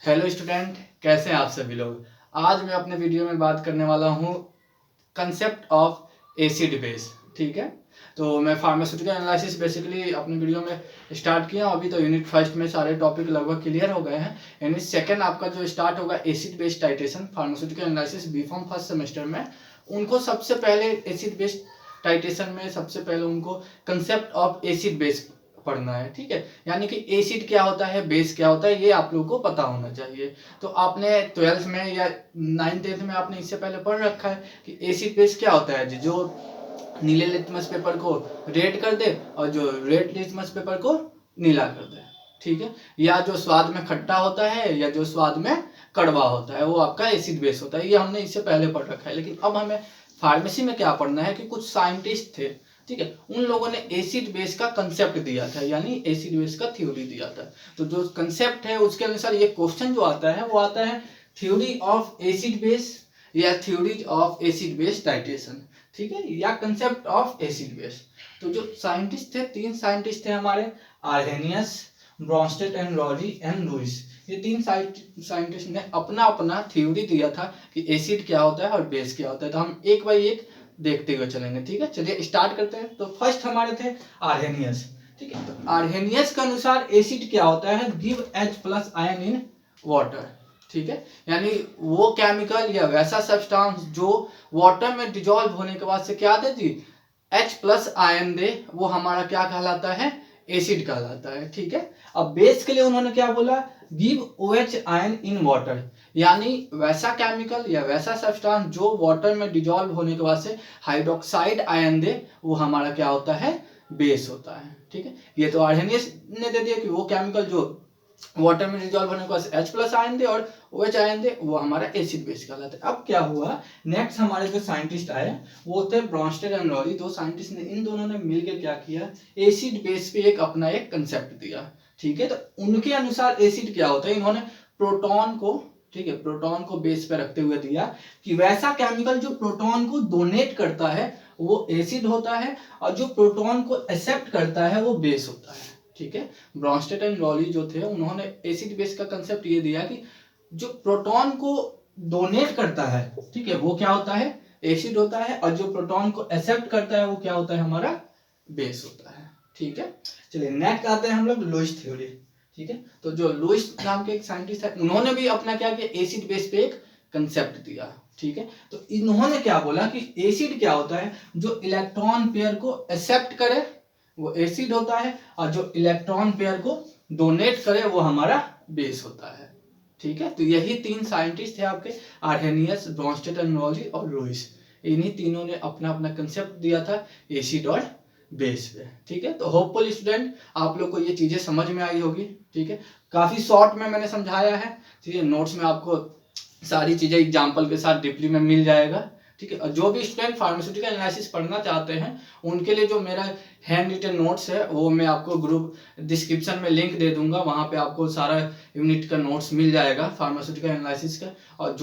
Hello student, कैसे हैं आप सभी लोग। आज मैं अपने वीडियो में बात करने वाला हूँ कंसेप्ट ऑफ एसिड बेस। ठीक है, तो मैं फार्मास्यूटिकल एनालिसिस बेसिकली अपने वीडियो में स्टार्ट किया हूँ। अभी तो यूनिट फर्स्ट में सारे टॉपिक लगभग क्लियर हो गए हैं। यूनिट सेकंड आपका जो स्टार्ट होगा acid base titration pharmaceutical analysis B pharm first semester में, उनको सबसे पहले एसिड बेस टाइट्रेशन में सबसे पहले उनको कंसेप्ट ऑफ एसिड बेस पढ़ना है। ठीक है, यानी कि एसिड क्या होता है, बेस क्या होता है, ये आप लोगों को पता होना चाहिए। तो आपने 12th में या 9th-10th में आपने इससे पहले पढ़ रखा है कि एसिड बेस क्या होता है, जो नीले लिटमस पेपर को रेड कर दे और जो रेड लिटमस पेपर को नीला कर दे। ठीक है, या जो स्वाद में खट्टा होता है या जो स्वाद में कड़वा होता है, वो आपका एसिड बेस होता है। ये हमने इससे पहले पढ़ रखा है। लेकिन अब हमें फार्मेसी में क्या पढ़ना है कि कुछ साइंटिस्ट थे, ठीक है, उन लोगों ने एसिड बेस का कंसेप्ट दिया था, यानी एसिड बेस का थ्योरी दिया था। तो जो कंसेप्ट है उसके अनुसार ये क्वेश्चन जो आता है वो आता है थ्योरी ऑफ एसिड बेस या theory of acid base titration. ठीक है, या कंसेप्ट ऑफ एसिड बेस। तो जो साइंटिस्ट थे, 3 साइंटिस्ट थे हमारे, Arrhenius, Bronsted and Lowry and Lewis. ये 3 साइंटिस्ट ने अपना अपना थ्योरी दिया था कि एसिड क्या होता है और बेस क्या होता है। तो हम एक बाय एक देखते हुए चलेंगे। ठीक है, चलिए स्टार्ट करते हैं। तो फर्स्ट हमारे थे आर्हेनियस। ठीक है, तो आर्हेनियस के अनुसार एसिड क्या होता है, give H+ ion in water. ठीक है, यानी वो केमिकल या वैसा सब्सटेंस जो वाटर में डिजोल्व होने के बाद से क्या देती, H+ आयन दे, वो हमारा क्या कहलाता है, एसिड कहलाता है। ठीक है, अब बेस के लिए उन्होंने क्या बोला, give OH ion in water, यानी वैसा केमिकल या वैसा सब्सटेंस जो वाटर में डिजोल्व होने के बाद से हाइड्रोक्साइड आयन दे, वो हमारा क्या होता है, बेस होता है। ठीक है, ये तो आर्हेनियस ने दे दिया कि वो केमिकल जो वाटर में डिजोल्व होने के बाद H+ आयन दे और OH आयन दे, वो हमारा एसिड बेस कहलाता है। अब क्या हुआ, नेक्स्ट हमारे जो साइंटिस्ट आए वो थे ब्रॉन्स्टेड एंड रॉरी। 2 साइंटिस्ट ने, इन दोनों ने मिलकर क्या किया, एसिड बेस पे एक अपना एक कंसेप्ट दिया। ठीक है, तो उनके अनुसार एसिड क्या होता है, इन्होंने प्रोटॉन को, ठीक है, प्रोटॉन को बेस पे रखते हुए दिया कि वैसा केमिकल जो प्रोटॉन को डोनेट करता है वो एसिड होता है और जो प्रोटॉन को एक्सेप्ट करता है वो बेस होता है। ठीक है, ब्रॉन्स्टेड एंड रॉली जो थे उन्होंने एसिड बेस का कंसेप्ट ये दिया कि जो प्रोटॉन को डोनेट करता है, ठीक है, वो क्या होता है, एसिड होता है, और जो प्रोटॉन को एक्सेप्ट करता है वो क्या होता है, हमारा बेस होता है। ठीक है, चलिए नेक्स्ट आते हैं हम लोग लुईस थ्योरी। ठीक है, तो जो लुईस नाम के एक साइंटिस्ट है, उन्होंने भी अपना क्या किया, एसिड बेस पे एक कंसेप्ट दिया। ठीक है, तो इन्होंने क्या बोला कि एसिड क्या होता है, जो इलेक्ट्रॉन पेयर को एक्सेप्ट करे वो एसिड होता है, और जो इलेक्ट्रॉन पेयर को डोनेट करे वो हमारा बेस होता है। ठीक है, तो यही 3 साइंटिस्ट थे आपके, आर्हेनियस, ब्रॉन्स्टेड एंड रॉली और लुईस। इन्हीं तीनों ने अपना अपना कंसेप्ट दिया था एसिड और बेस पे। ठीक है, तो होपफुल स्टूडेंट आप लोग को ये चीजें समझ में आई होगी। ठीक है, काफी शॉर्ट में मैंने समझाया है। ठीक है, नोट्स में आपको सारी चीजें एग्जाम्पल के साथ डीपली में मिल जाएगा। ठीक है, और जो भी स्टूडेंट फार्मास्यूटिकल एनालिसिस पढ़ना चाहते हैं उनके लिए जो मेरा हैंड रिटन नोट्स है वो मैं आपको ग्रुप डिस्क्रिप्शन में लिंक दे दूंगा, वहां पे आपको सारा यूनिट का नोट्स मिल जाएगा फार्मास्यूटिकल एनालिसिस का। और जो